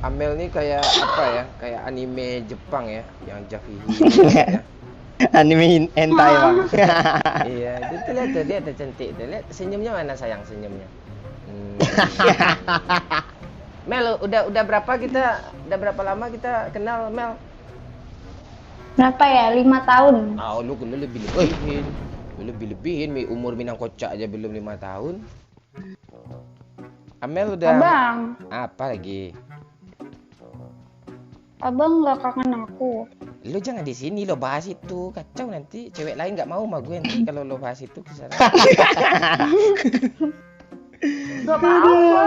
Amel nih kayak apa ya? Kayak anime Jepang ya, yang Javihi ya. Anime hentai bang. Iya, itu lihat tuh cantik tuh. Lihat senyumnya mana sayang senyumnya. Hmm. Mel, udah berapa lama kita kenal Mel? Berapa ya? 5 tahun. Ah, lu lebih-lebihin, umur Minang Kocak aja belum 5 tahun. Amel udah Abang, apa lagi? abang nggak kangen aku. Lu jangan di sini lo bahas itu, kacau nanti cewek lain nggak mau sama gue nanti kalau lo bahas itu ke sana. Gak apa-apa.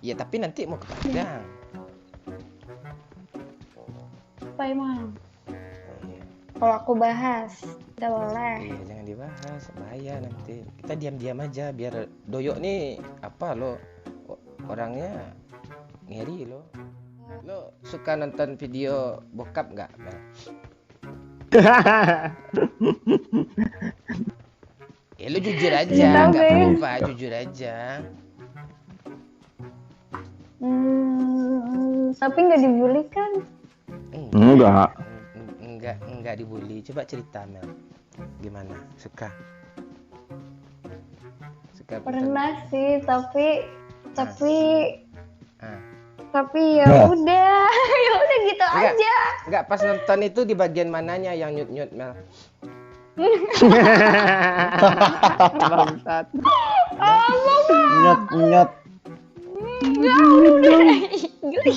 Ya tapi nanti mau ke Padang. Apa emang? Kalau aku bahas, udah boleh. Iya jangan dibahas, bahaya nanti. Kita diam-diam aja biar Doyok nih apa lo orangnya ngeri lo. Lo suka nonton video bokap nggak? Mel? Ya lu jujur aja, nggak apa-apa, jujur aja. Tapi nggak dibully kan? Enggak dibully. Coba cerita Mel. Gimana? Suka Pernah sih, tapi Ah. ya udah, ya udah gitu aja. Enggak pas nonton itu di bagian mananya yang nyut-nyut Mel? Bangsat. Oh, Nyot. enggak, udah. Geli.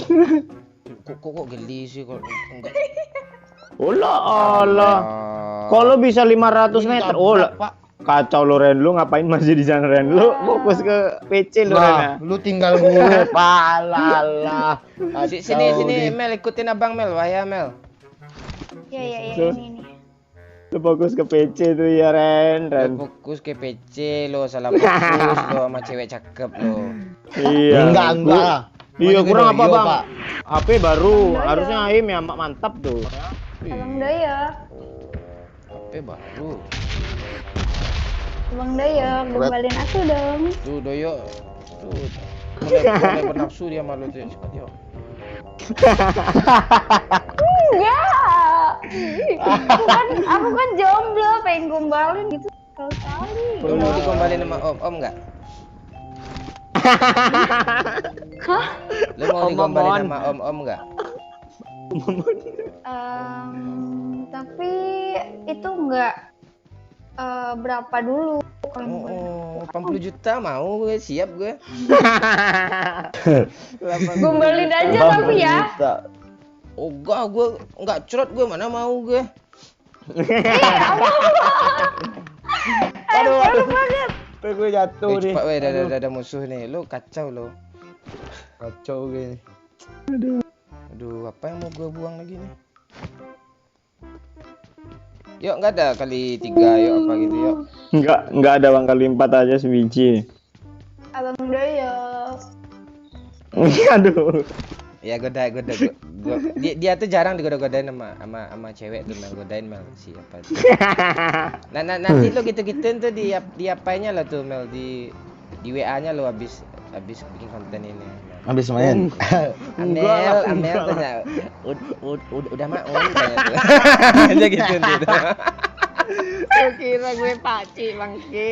Kok geli sih kalau enggak. Allah. Kalau bisa 500 meter. Pak. Kacau lu Ren, lu ngapain masih di sana Ren? Lu fokus ke PC lu Ren. Nah, lu tinggal gue, palalah. Sini Mel, ikutin abang Mel, wahya Mel. Ya, So, ini. Lu fokus ke PC tuh ya Ren. Lo fokus ke PC lo, salah fokus lo sama cewek cakep lo. Iya. Enggak. Iya, Gua juga kurang apa Doyo, bang? Pak. HP baru, Doyo. harusnya Aim ya mantap tuh. Abang Daya, HP baru. Abang Daya, gombalin aku dong. Tuh Doyo, tuh mulai bernafsu dia malu tuh cepat yuk. Enggak. Aku kan jomblo, pengen gombalin gitu sekali. Lo mau digombalin sama om nggak? Hah? Lo mau digombalin sama om nggak? Tapi itu enggak berapa dulu kalau Oh, 80 juta mau gue, siap gue. gombalin aja tapi ya. Oh enggak, gue enggak cerot gue, mana mau gue. Aduh. Tuh gue jatuh nih. Cepat weh, ada musuh nih. Lo kacau lo. Kacau gue. Aduh, apa yang mau gue buang lagi nih? Yuk, nggak ada kali 3, yuk apa gitu yuk. Enggak ada bang, kali 4 aja sebiji. Abang Daya. Aduh. Ya dia tuh jarang digoda-godain sama cewek tuh Mel, godain Mel siapa tuh. Nah, nanti lo gitu-gituin tuh di apanya lo tuh Mel, di WA-nya lo habis bikin konten ini. Habis main. Amel tanya udah maun tanya tuh. Aja gitu tuh. Lu kira gue paci bangke.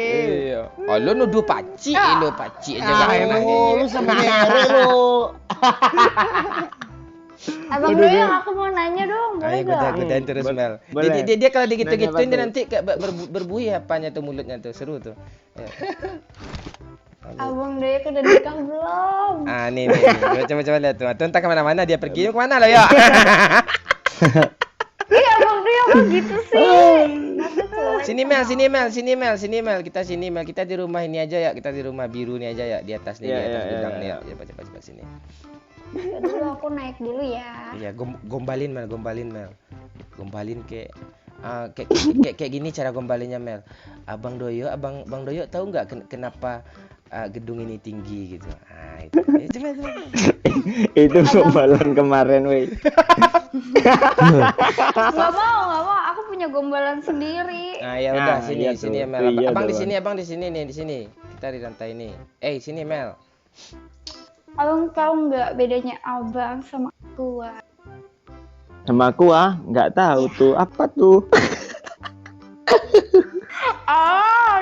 Iya. Oh, lo nuduh paci aja enggak enak. Lu sebenarnya lu. Abang Daya, aku mau nanya dong, boleh Ayo gak? godain terus Mel. Boleh. Dia kalau digitu-gituin dia Nanya nanti kayak berbuih apanya tuh mulutnya tuh, seru tuh. Ya. Abang Daya udah nikah belum? Ah nih. Coba lihat tuh. Entah kemana-mana dia pergi. Kemana lo ya? Iya, Abang Daya kok gitu sih? Sini Mel. Kita sini Mel. Kita di rumah ini aja ya. Kita di rumah biru nih aja ya. Di atas nih, di atas gudang nih ya. Cepat sini. Dulu aku naik dulu ya. Iya, gombalin Mel. Gombalin kayak gini cara gombalinnya Mel. Bang Doyo tahu nggak kenapa gedung ini tinggi gitu. Ah, itu. Ya, coba. Itu gombalan kemarin weh. Gak mau. Aku punya gombalan sendiri. Nah, ya udah Nah, sini iya ya Mel. tuh. Iya Abang tuh, di sini nih, di sini. Kita di lantai ini. Sini Mel. Abang tahu nggak bedanya abang sama tua? Sama aku nggak tahu tuh apa tuh.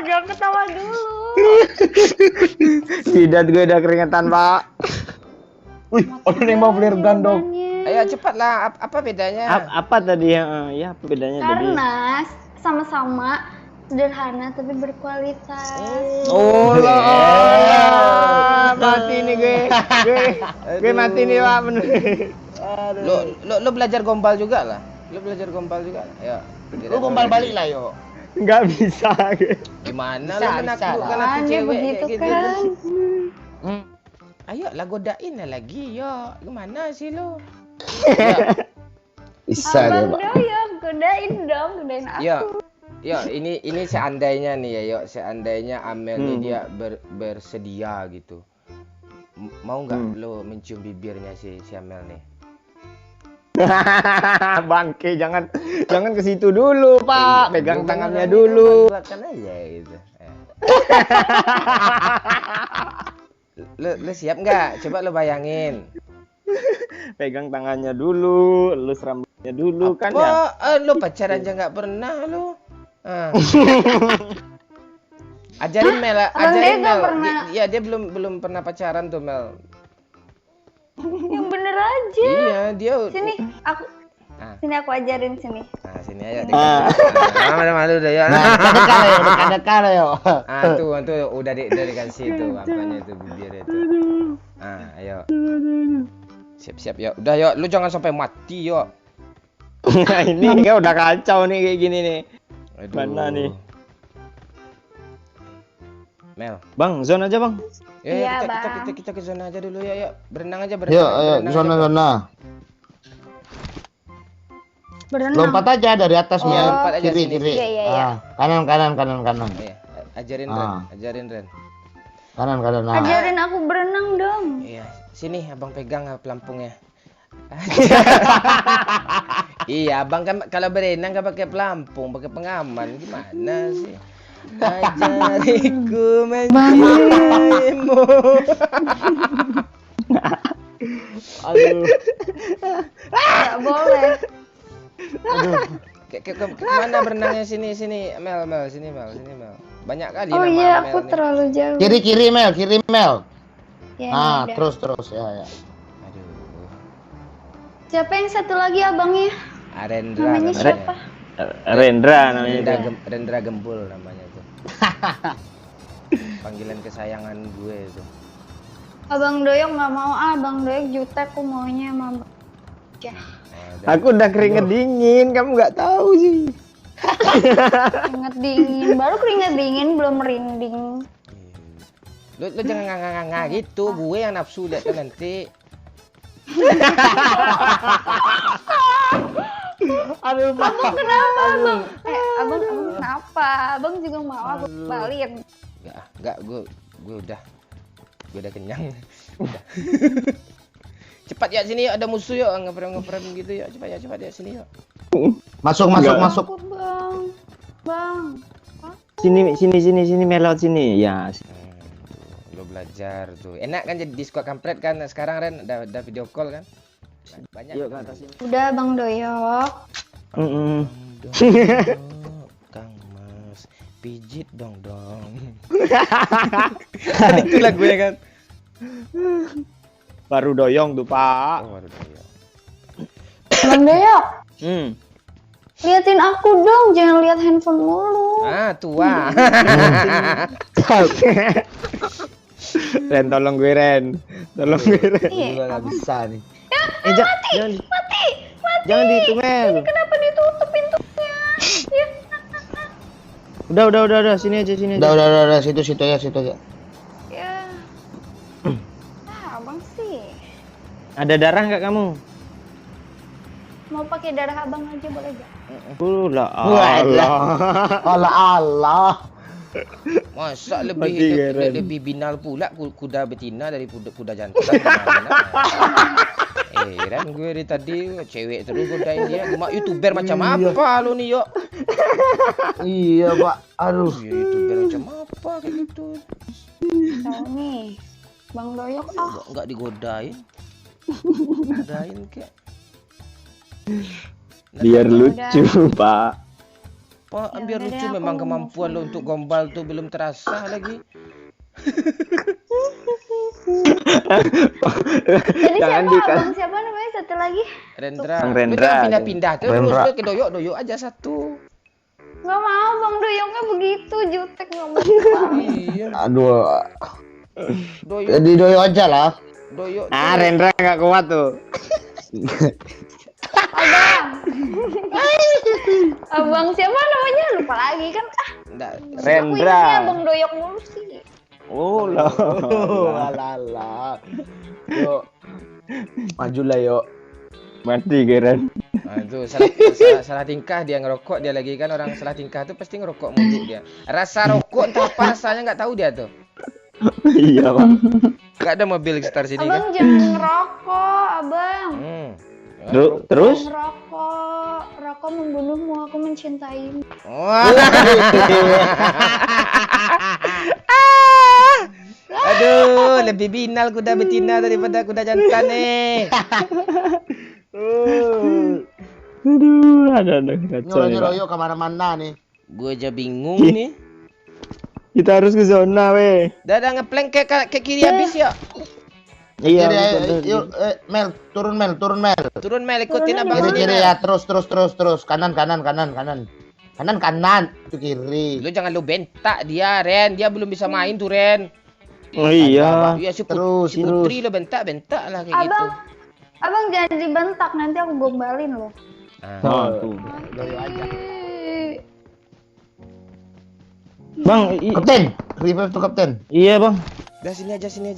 Jangan ketawa dulu. Jidat gue udah keringetan, Pak. Wih, orang yang mau flare gun dong. Ayo cepatlah, apa bedanya? Apa tadi ya apa bedanya tadi? Karena sama-sama sederhana tapi berkualitas. Oh lah, mati nih gue mati nih Pak bener. Lo belajar gombal juga lah. Lo belajar gombal juga. Ayo. Lu gombal balik lah yo. Nggak bisa gue. Gimana Bisa, lo menaklukkan lah. aku Dia cewek begitu kayak gitu? kan. Ayo lah godain lah lagi yo. Gimana sih lo? Bisa deh, Abang Pak. doyok, godain dong, godain aku. Yo, ini seandainya nih ya, yo, seandainya Amel nih dia bersedia gitu. Mau nggak lo mencium bibirnya si Amel nih? Bangke jangan ke situ dulu, Pak. Pegang tangannya dulu. Buatkan aja gitu. Lo siap nggak? Coba lo bayangin. Pegang tangannya dulu, elus rambutnya dulu kan ya. Lo pacaran aja nggak pernah lo. Ajarin Mel, ajarin dia nggak Mel. pernah. Dia belum pernah pacaran tuh Mel. Yang bener aja. Iya, dia. Sini aku ajarin sini. Nah, sini aja. Malu udah ya. Dekat yo. Tuh udah dikasih tuh apanya itu bibir itu. Ayo. Siap yuk. Udah yuk, lu jangan sampai mati yuk. Ini kayak udah kacau nih kayak gini nih. Aduh. Mana nih? Mel. Bang, zone aja, Bang. Iya, Kita ke zona aja dulu ya, yuk. Berenang aja. Yuk, ayo, zona. Berenang. Lompat aja dari atas Oh. Mel. Lompat aja sini. Kiri. Iya. Kanan. Iya, ajarin Ren. Kanan. Ajarin aku berenang dong. Iya, sini abang pegang pelampungnya. Iya, abang kan kalau berenang nggak pakai pelampung, pakai pengaman. Gimana sih? Ajariku menciummu. Aduh. Nggak boleh. Kemana berenangnya sini Mel sini Mel. Banyak kali Oh nama iya, Mel aku nih. terlalu jauh. Kiri Mel. Ya, Nah, udah. terus ya. Aduh. Siapa yang satu lagi abangnya? Arendra Namanya namanya. siapa? Rendra namanya. Rendra Gembul namanya tuh. Panggilan kesayangan gue itu. Abang Doyok nggak mau. Abang Doyok jutek, aku maunya sama Abang. Ya. Aku udah keringet dingin, kamu nggak tahu sih. Keringet dingin, baru keringet dingin belum merinding. Lu jangan nganga gitu, gue yang nafsu lihat kan nanti. Aduh, Pak. Abang kenapa abang? Abang kenapa? Abang juga mau aku balik. Enggak, gue udah kenyang. Udah. Cepat ya sini yuk, ada musuh yuk, ngeprem gitu yuk. Cepat ya sini yuk. Masuk. Takut bang. Sini melot sini. Ya. Lo belajar tuh. Enak kan jadi Discord kampret kan sekarang Ren, ada video call kan? Banyak. Yuk ke atas sini. Udah Bang Doyok. Kang Mas, pijit dong. Kan itu lagunya kan. Baru doyong tuh, Pak. Oh, waduh ya. Bang Doyok, liatin aku dong, jangan lihat handphone mulu. Tua. Ren, tolong gue Ren. Iya. Juga nggak bisa nih. Mati. Jangan di itu, Mel. Kenapa ditutup pintunya? Ya. Udah, sini aja. Udah, situ aja. Ya. Abang sih. Ada darah nggak kamu? Mau pakai darah abang aja boleh gak? Lah, Allah. Masa Mati, Ren. lebih binal pula kuda betina dari kuda jantan. Gimana? Ren gue dari tadi cewek terus godain dia. Gue YouTuber macam apa lu nih yuk? Iya, Pak. Aduh. YouTuber macam apa kayak gitu? Tahu nih. Bang Doyok ah. Enggak digodain. Godain kek. Biar lucu, Pak. Pak, Ya biar udah lucu deh, aku memang mau kemampuan lo untuk gombal tuh belum terasa lagi. Jadi Jangan siapa dikas- abang siapa namanya satu lagi? Rendra. Bang Lu Rendra. jangan pindah-pindah tuh terus Rendra. lu ke doyok aja satu. Nggak mau Bang Doyoknya begitu jutek nggak mau. Iya. Aduh. Doyok, Jadi doyo aja lah. doyok. Ah, tuh. Rendra nggak kuat tuh. Abang. Abang siapa namanya? Lupa lagi kan. Ah, Nggak, aku Rendra. ingatnya Abang Doyok mulu sih. Oh lah. Alala. Yuk. Majulah yuk. Mati keren. Nah, itu salah tingkah dia ngerokok, dia lagi kan orang salah tingkah tuh pasti ngerokok mulu dia. Rasa rokok entah apa rasanya nggak tahu dia tuh. Iya, Pak. Gak ada mobil sekitar sini Abang kan? jangan ngerokok, Abang. Terus? Ngerokok, rokok membunuhmu, aku mencintaimu. Wah. Aduh, lebih binal kuda betina daripada kuda jantan nih. Aduh, ada kacau nih, Nyuruh Pak. yuk kemana-mana nih. Gue aja bingung nih. Kita harus ke zona, weh. Dah ngeplank ke kiri habis ya. Iya, Kiri, betul, yuk, Mel, turun Mel, turun Mel. Turun Mel, ikutin abang Kiri sini. kiri Mel. ya, terus, kanan. Kanan, itu kiri. Lu jangan lu bentak dia, Ren. Dia belum bisa main tuh, Ren. Oh iya. Iya si Terus, Putri lo bentak lah kayak gitu. Abang jangan dibentak, nanti aku gombalin loh. Ah. Oh, tuh. Doyo aja. Bang, Kapten, revive tuh kapten. iya, Bang. Dah sini aja. Sini.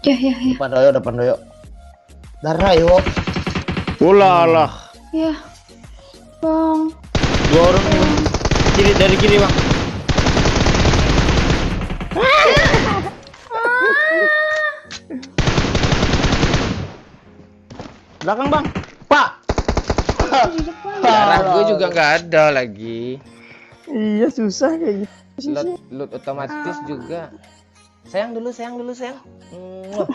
Ya. Depan doyo. Darah yuk. Ulah lah. Ya. Bang. Dua orang nih, Bang. Dari kiri, Bang. Belakang, Bang. Pak. Darah gue juga nggak ada lagi. Iya, susah kayaknya. Loot otomatis juga. Sayang dulu sayang. Mwah.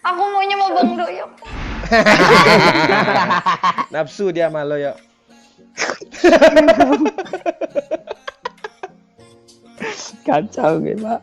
Aku maunya mau Bang Doyok. Nafsu dia malu ya. Kacau, Pak.